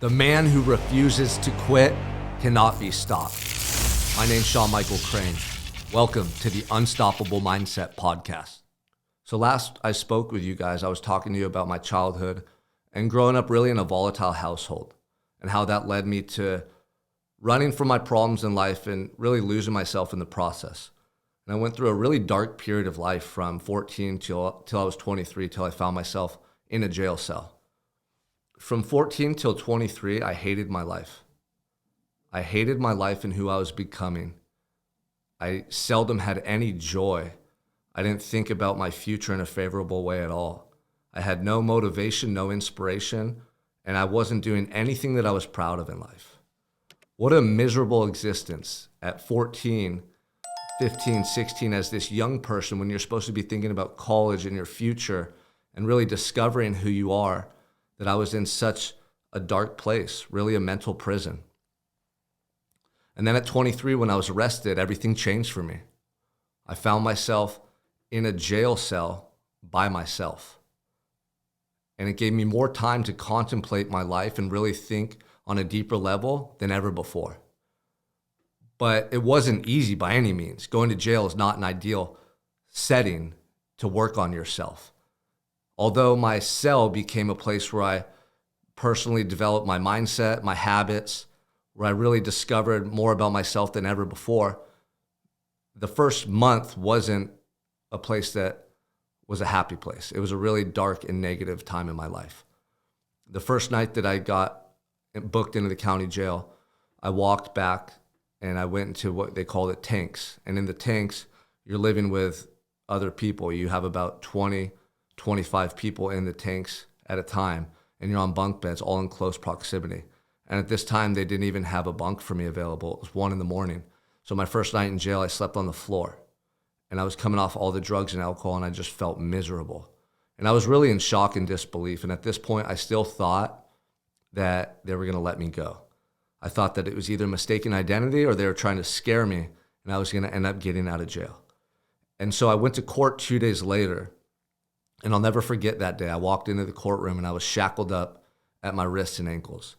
The man who refuses to quit cannot be stopped. My name's Sean Michael Crane. Welcome to the Unstoppable Mindset Podcast. So last I spoke with you guys, I was talking to you about my childhood and growing up really in a volatile household and how that led me to running from my problems in life and really losing myself in the process. And I went through a really dark period of life from 14 till I was 23, till I found myself in a jail cell. From 14 till 23, I hated my life. I hated my life and who I was becoming. I seldom had any joy. I didn't think about my future in a favorable way at all. I had no motivation, no inspiration, and I wasn't doing anything that I was proud of in life. What a miserable existence at 14, 15, 16 as this young person when you're supposed to be thinking about college and your future and really discovering who you are, that I was in such a dark place, really a mental prison. And then at 23, when I was arrested, everything changed for me. I found myself in a jail cell by myself. And it gave me more time to contemplate my life and really think on a deeper level than ever before. But it wasn't easy by any means. Going to jail is not an ideal setting to work on yourself. Although my cell became a place where I personally developed my mindset, my habits, where I really discovered more about myself than ever before, the first month wasn't a place that was a happy place. It was a really dark and negative time in my life. The first night that I got booked into the county jail, I walked back and I went into what they called it tanks. And in the tanks, you're living with other people. You have about 20, 25 people in the tanks at a time, and you're on bunk beds all in close proximity. And at this time, they didn't even have a bunk for me available. It was 1 a.m. So my first night in jail, I slept on the floor. And I was coming off all the drugs and alcohol, and I just felt miserable. And I was really in shock and disbelief. And at this point, I still thought that they were going to let me go. I thought that it was either mistaken identity or they were trying to scare me, and I was going to end up getting out of jail. And so I went to court 2 days later. And I'll never forget that day. I walked into the courtroom and I was shackled up at my wrists and ankles.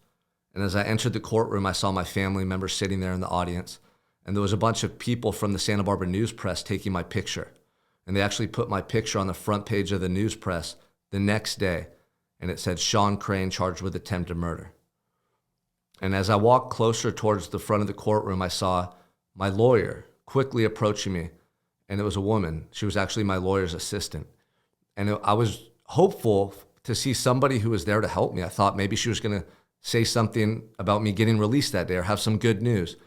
And as I entered the courtroom, I saw my family members sitting there in the audience. And there was a bunch of people from the Santa Barbara News Press taking my picture. And they actually put my picture on the front page of the News Press the next day. And it said, Sean Crane charged with attempted murder. And as I walked closer towards the front of the courtroom, I saw my lawyer quickly approaching me. And it was a woman. She was actually my lawyer's assistant. And I was hopeful to see somebody who was there to help me. I thought maybe she was going to say something about me getting released that day or have some good news.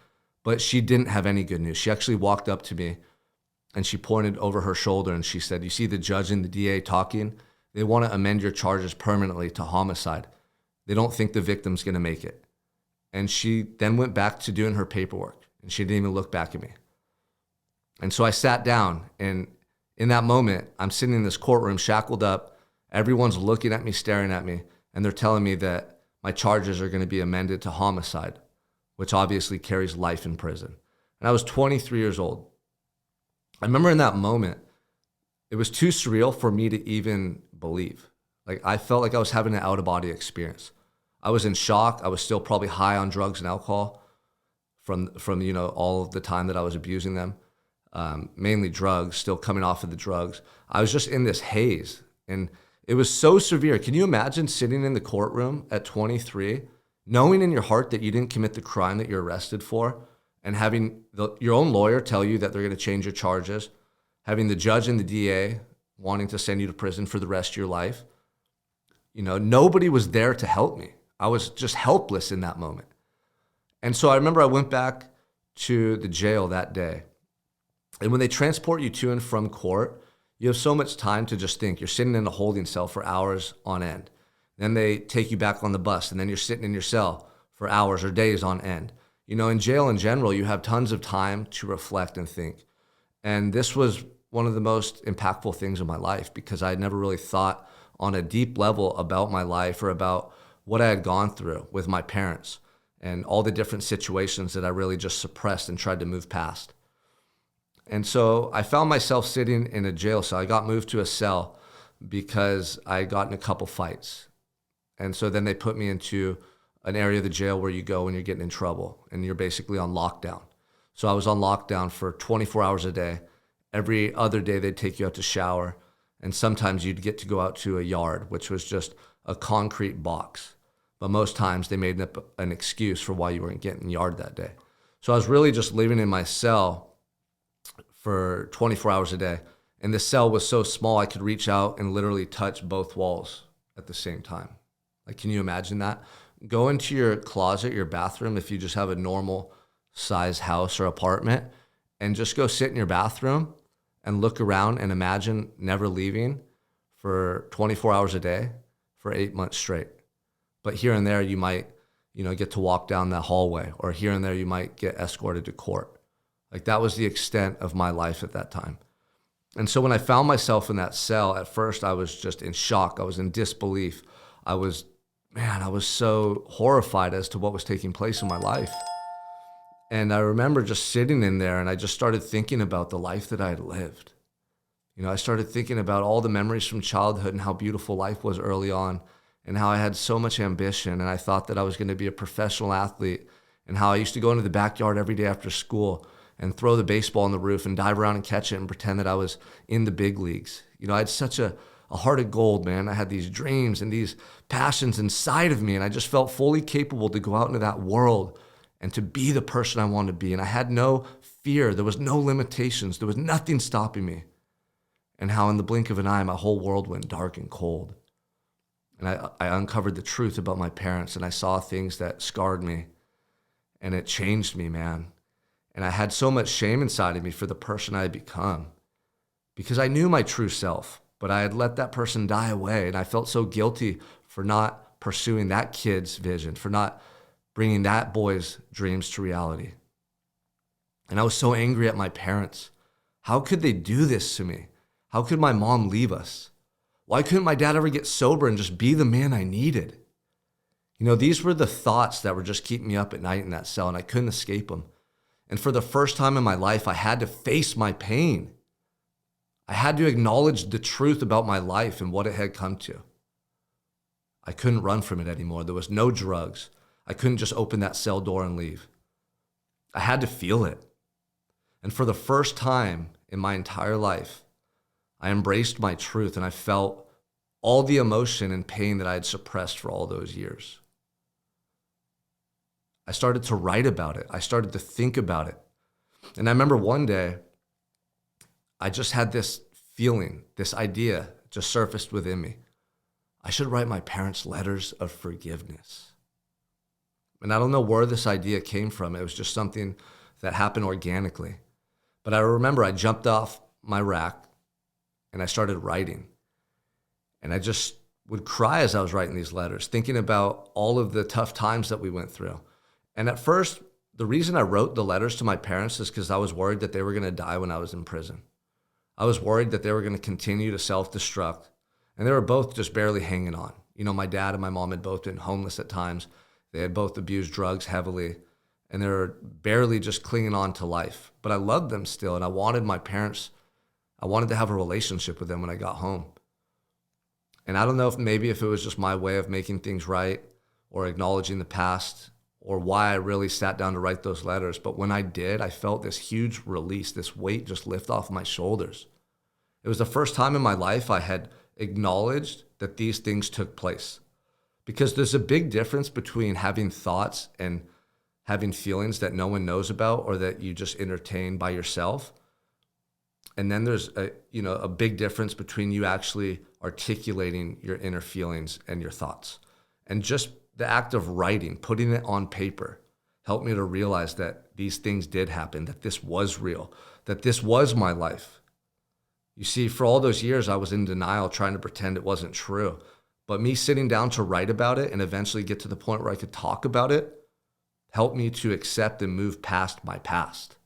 But she didn't have any good news. She actually walked up to me and she pointed over her shoulder and she said, you see the judge and the DA talking? They want to amend your charges permanently to homicide. They don't think the victim's going to make it. And she then went back to doing her paperwork and she didn't even look back at me. And so I sat down, and in that moment, I'm sitting in this courtroom shackled up. Everyone's looking at me, staring at me, and they're telling me that my charges are going to be amended to homicide, which obviously carries life in prison. And I was 23 years old. I remember in that moment, it was too surreal for me to even believe. Like, I felt like I was having an out-of-body experience. I was in shock. I was still probably high on drugs and alcohol from all of the time that I was abusing them. Mainly drugs, still coming off of the drugs. I was just in this haze, and it was so severe. Can you imagine sitting in the courtroom at 23, knowing in your heart that you didn't commit the crime that you're arrested for, and having your own lawyer tell you that they're going to change your charges, having the judge and the DA wanting to send you to prison for the rest of your life? Nobody was there to help me. I was just helpless in that moment. And so I remember I went back to the jail that day. And when they transport you to and from court, you have so much time to just think. You're sitting in a holding cell for hours on end. Then they take you back on the bus, and then you're sitting in your cell for hours or days on end. In jail in general, you have tons of time to reflect and think. And this was one of the most impactful things in my life because I had never really thought on a deep level about my life or about what I had gone through with my parents and all the different situations that I really just suppressed and tried to move past. And so I found myself sitting in a jail cell. I got moved to a cell because I got in a couple fights. And so then they put me into an area of the jail where you go when you're getting in trouble and you're basically on lockdown. So I was on lockdown for 24 hours a day. Every other day they'd take you out to shower, and sometimes you'd get to go out to a yard, which was just a concrete box. But most times they made up an excuse for why you weren't getting yard that day. So I was really just living in my cell for 24 hours a day. And the cell was so small I could reach out and literally touch both walls at the same time. Like, can you imagine that? Go into your closet, your bathroom, if you just have a normal size house or apartment, and just go sit in your bathroom and look around and imagine never leaving for 24 hours a day for 8 months straight. But here and there you might, get to walk down that hallway, or here and there you might get escorted to court. Like, that was the extent of my life at that time. And so when I found myself in that cell, at first I was just in shock. I was in disbelief. I was so horrified as to what was taking place in my life. And I remember just sitting in there, and I just started thinking about the life that I had lived. I started thinking about all the memories from childhood and how beautiful life was early on, and how I had so much ambition, and I thought that I was going to be a professional athlete, and how I used to go into the backyard every day after school and throw the baseball on the roof and dive around and catch it and pretend that I was in the big leagues. I had such a heart of gold, man. I had these dreams and these passions inside of me, and I just felt fully capable to go out into that world and to be the person I wanted to be. And I had no fear. There was no limitations. There was nothing stopping me. And how in the blink of an eye, my whole world went dark and cold. And I uncovered the truth about my parents, and I saw things that scarred me, and it changed me, man. And I had so much shame inside of me for the person I had become, because I knew my true self, but I had let that person die away. And I felt so guilty for not pursuing that kid's vision, for not bringing that boy's dreams to reality. And I was so angry at my parents. How could they do this to me? How could my mom leave us? Why couldn't my dad ever get sober and just be the man I needed? These were the thoughts that were just keeping me up at night in that cell, and I couldn't escape them. And for the first time in my life, I had to face my pain. I had to acknowledge the truth about my life and what it had come to. I couldn't run from it anymore. There was no drugs. I couldn't just open that cell door and leave. I had to feel it. And for the first time in my entire life, I embraced my truth, and I felt all the emotion and pain that I had suppressed for all those years. I started to write about it. I started to think about it. And I remember one day, I just had this feeling, this idea just surfaced within me. I should write my parents letters of forgiveness. And I don't know where this idea came from. It was just something that happened organically. But I remember I jumped off my rack and I started writing. And I just would cry as I was writing these letters, thinking about all of the tough times that we went through. And at first, the reason I wrote the letters to my parents is because I was worried that they were going to die when I was in prison. I was worried that they were going to continue to self-destruct. And they were both just barely hanging on. My dad and my mom had both been homeless at times. They had both abused drugs heavily. And they were barely just clinging on to life. But I loved them still, and I wanted my parents, I wanted to have a relationship with them when I got home. And I don't know if it was just my way of making things right or acknowledging the past, or why I really sat down to write those letters. But when I did, I felt this huge release, this weight just lift off my shoulders. It was the first time in my life I had acknowledged that these things took place. Because there's a big difference between having thoughts and having feelings that no one knows about or that you just entertain by yourself. And then there's a big difference between you actually articulating your inner feelings and your thoughts. And just the act of writing, putting it on paper, helped me to realize that these things did happen, that this was real, that this was my life. You see, for all those years, I was in denial, trying to pretend it wasn't true. But me sitting down to write about it and eventually get to the point where I could talk about it helped me to accept and move past my past.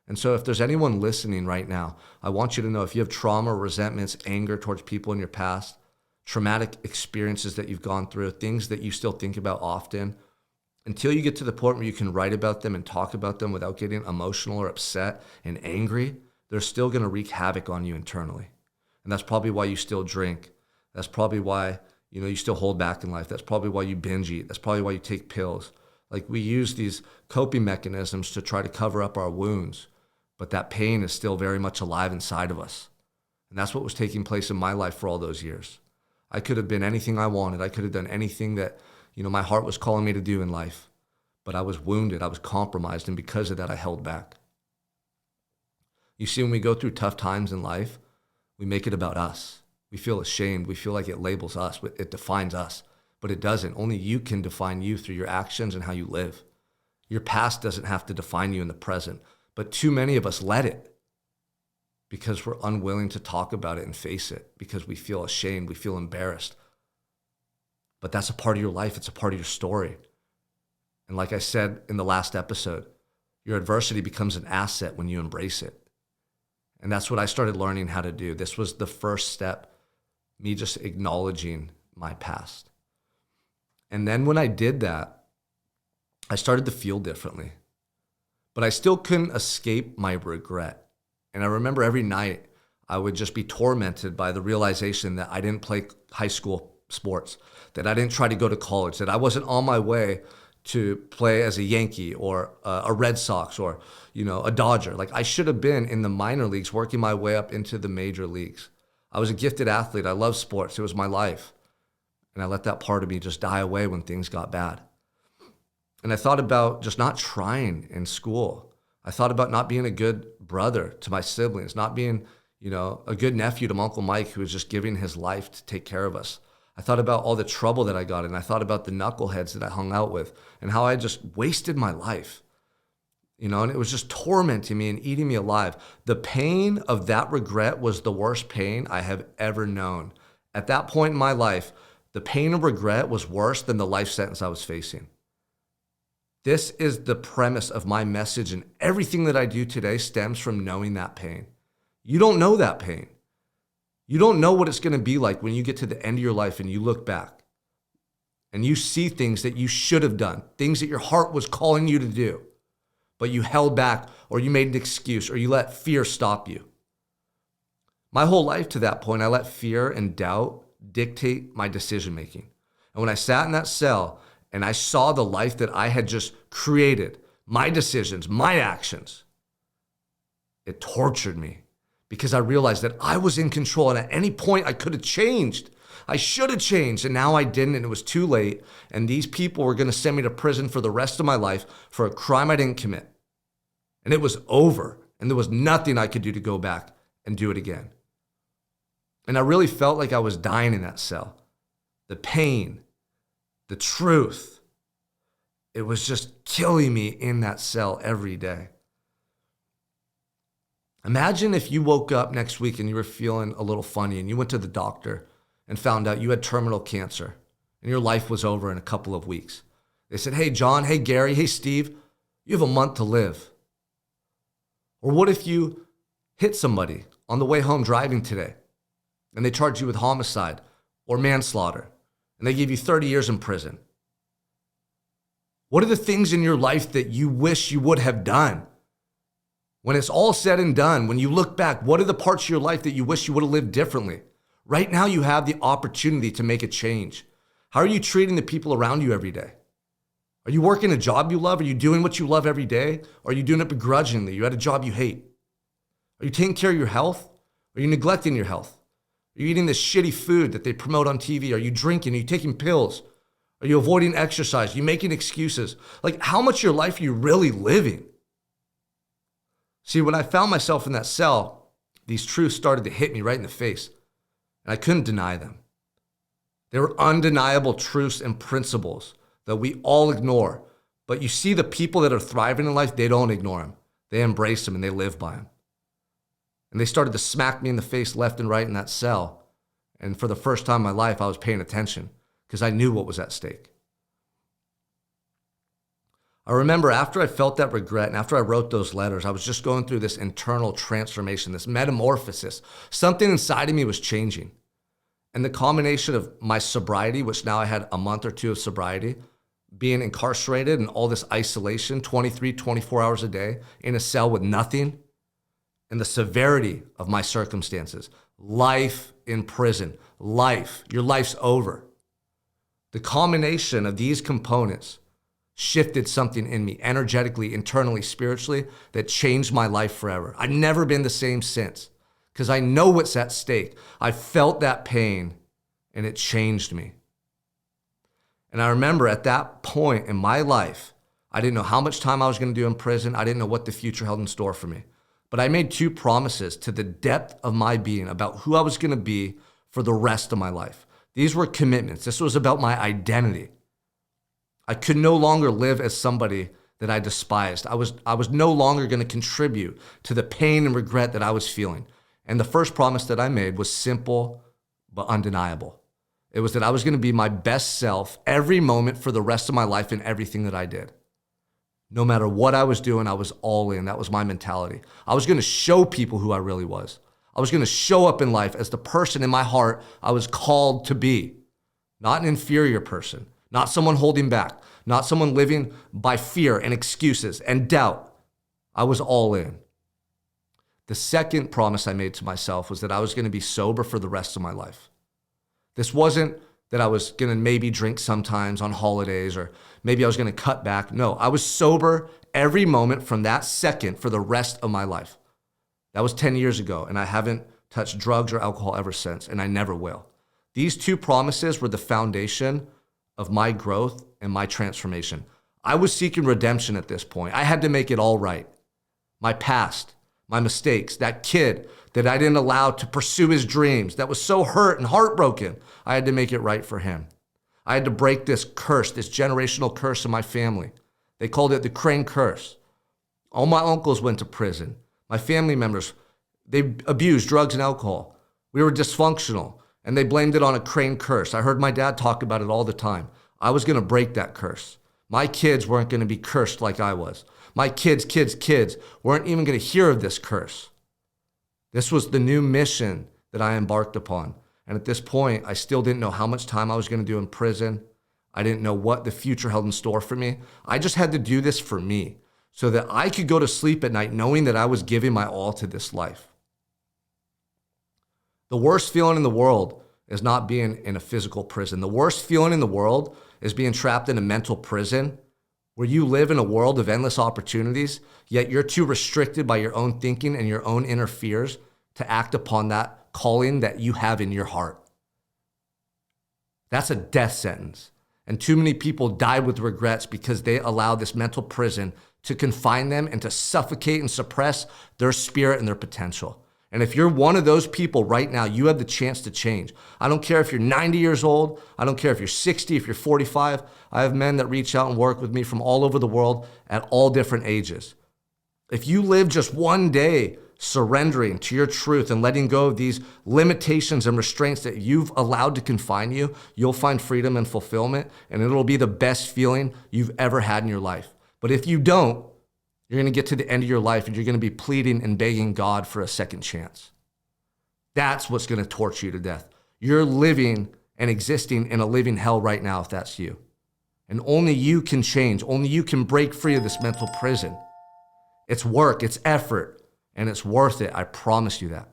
And so if there's anyone listening right now, I want you to know, if you have trauma, resentments, anger towards people in your past, traumatic experiences that you've gone through, things that you still think about often, until you get to the point where you can write about them and talk about them without getting emotional or upset and angry, they're still going to wreak havoc on you internally. And that's probably why you still drink. That's probably why, you still hold back in life. That's probably why you binge eat. That's probably why you take pills. Like, we use these coping mechanisms to try to cover up our wounds, but that pain is still very much alive inside of us. And that's what was taking place in my life for all those years. I could have been anything I wanted. I could have done anything that, my heart was calling me to do in life. But I was wounded. I was compromised. And because of that, I held back. You see, when we go through tough times in life, we make it about us. We feel ashamed. We feel like it labels us. It defines us. But it doesn't. Only you can define you through your actions and how you live. Your past doesn't have to define you in the present. But too many of us let it, because we're unwilling to talk about it and face it, because we feel ashamed, we feel embarrassed. But that's a part of your life. It's a part of your story. And like I said in the last episode, your adversity becomes an asset when you embrace it. And that's what I started learning how to do. This was the first step, me just acknowledging my past. And then when I did that, I started to feel differently. But I still couldn't escape my regret. And I remember every night I would just be tormented by the realization that I didn't play high school sports, that I didn't try to go to college, that I wasn't on my way to play as a Yankee or a Red Sox or, a Dodger. Like, I should have been in the minor leagues working my way up into the major leagues. I was a gifted athlete. I loved sports. It was my life. And I let that part of me just die away when things got bad. And I thought about just not trying in school. I thought about not being a good brother to my siblings, not being, a good nephew to my Uncle Mike, who was just giving his life to take care of us. I thought about all the trouble that I got in. I thought about the knuckleheads that I hung out with and how I just wasted my life, and it was just tormenting me and eating me alive. The pain of that regret was the worst pain I have ever known. At that point in my life, the pain of regret was worse than the life sentence I was facing. This is the premise of my message, and everything that I do today stems from knowing that pain. You don't know that pain. You don't know what it's going to be like when you get to the end of your life and you look back and you see things that you should have done, things that your heart was calling you to do, but you held back, or you made an excuse, or you let fear stop you. My whole life to that point, I let fear and doubt dictate my decision making. And when I sat in that cell and I saw the life that I had just created, my decisions, my actions, it tortured me, because I realized that I was in control, and at any point I could have changed. I should have changed, and now I didn't, and it was too late. And these people were going to send me to prison for the rest of my life for a crime I didn't commit. And it was over, and there was nothing I could do to go back and do it again. And I really felt like I was dying in that cell. The pain, the truth, it was just killing me in that cell every day. Imagine if you woke up next week and you were feeling a little funny, and you went to the doctor and found out you had terminal cancer and your life was over in a couple of weeks. They said, "Hey, John, hey, Gary, hey, Steve, you have a month to live." Or what if you hit somebody on the way home driving today and they charge you with homicide or manslaughter and they give you 30 years in prison? What are the things in your life that you wish you would have done? When it's all said and done, when you look back, what are the parts of your life that you wish you would have lived differently? Right now, you have the opportunity to make a change. How are you treating the people around you every day? Are you working a job you love? Are you doing what you love every day? Or are you doing it begrudgingly? You're at a job you hate. Are you taking care of your health? Are you neglecting your health? Are you eating this shitty food that they promote on TV? Are you drinking? Are you taking pills? Are you avoiding exercise? Are you making excuses? Like, how much of your life are you really living? See, when I found myself in that cell, these truths started to hit me right in the face, and I couldn't deny them. They were undeniable truths and principles that we all ignore. But you see, the people that are thriving in life, they don't ignore them. They embrace them and they live by them. And they started to smack me in the face left and right in that cell. And for the first time in my life, I was paying attention because I knew what was at stake. I remember after I felt that regret and after I wrote those letters, I was just going through this internal transformation, this metamorphosis. Something inside of me was changing. And the combination of my sobriety, which now I had a month or two of sobriety, being incarcerated and all this isolation, 23, 24 hours a day in a cell with nothing, and the severity of my circumstances, life in prison, your life's over. The combination of these components shifted something in me energetically, internally, spiritually, that changed my life forever. I've never been the same since because I know what's at stake. I felt that pain and it changed me. And I remember at that point in my life, I didn't know how much time I was going to do in prison. I didn't know what the future held in store for me. But I made 2 promises to the depth of my being about who I was going to be for the rest of my life. These were commitments. This was about my identity. I could no longer live as somebody that I despised. I was no longer going to contribute to the pain and regret that I was feeling. And the first promise that I made was simple but undeniable. It was that I was going to be my best self every moment for the rest of my life in everything that I did. No matter what I was doing, I was all in. That was my mentality. I was going to show people who I really was. I was going to show up in life as the person in my heart I was called to be. Not an inferior person, not someone holding back, not someone living by fear and excuses and doubt. I was all in. The second promise I made to myself was that I was going to be sober for the rest of my life. This wasn't that I was going to maybe drink sometimes on holidays or maybe I was going to cut back. No, I was sober every moment from that second for the rest of my life. That was 10 years ago, and I haven't touched drugs or alcohol ever since, and I never will. These 2 promises were the foundation of my growth and my transformation. I was seeking redemption at this point. I had to make it all right. My past, my mistakes, that kid that I didn't allow to pursue his dreams, that was so hurt and heartbroken, I had to make it right for him. I had to break this curse, this generational curse in my family. They called it the Crane curse. All my uncles went to prison. My family members, they abused drugs and alcohol. We were dysfunctional, and they blamed it on a Crane curse. I heard my dad talk about it all the time. I was going to break that curse. My kids weren't going to be cursed like I was. My kids' weren't even going to hear of this curse. This was the new mission that I embarked upon. And at this point, I still didn't know how much time I was going to do in prison. I didn't know what the future held in store for me. I just had to do this for me so that I could go to sleep at night knowing that I was giving my all to this life. The worst feeling in the world is not being in a physical prison. The worst feeling in the world is being trapped in a mental prison where you live in a world of endless opportunities, yet you're too restricted by your own thinking and your own inner fears to act upon that calling that you have in your heart. That's a death sentence. And too many people die with regrets because they allow this mental prison to confine them and to suffocate and suppress their spirit and their potential. And if you're one of those people right now, you have the chance to change. I don't care if you're 90 years old. I don't care if you're 60, if you're 45. I have men that reach out and work with me from all over the world at all different ages. If you live just one day surrendering to your truth and letting go of these limitations and restraints that you've allowed to confine you, you'll find freedom and fulfillment, and it'll be the best feeling you've ever had in your life. But if you don't, you're going to get to the end of your life and you're going to be pleading and begging God for a second chance. That's what's going to torture you to death. You're living and existing in a living hell right now if that's you. And only you can change. Only you can break free of this mental prison. It's work, it's effort, and it's worth it. I promise you that.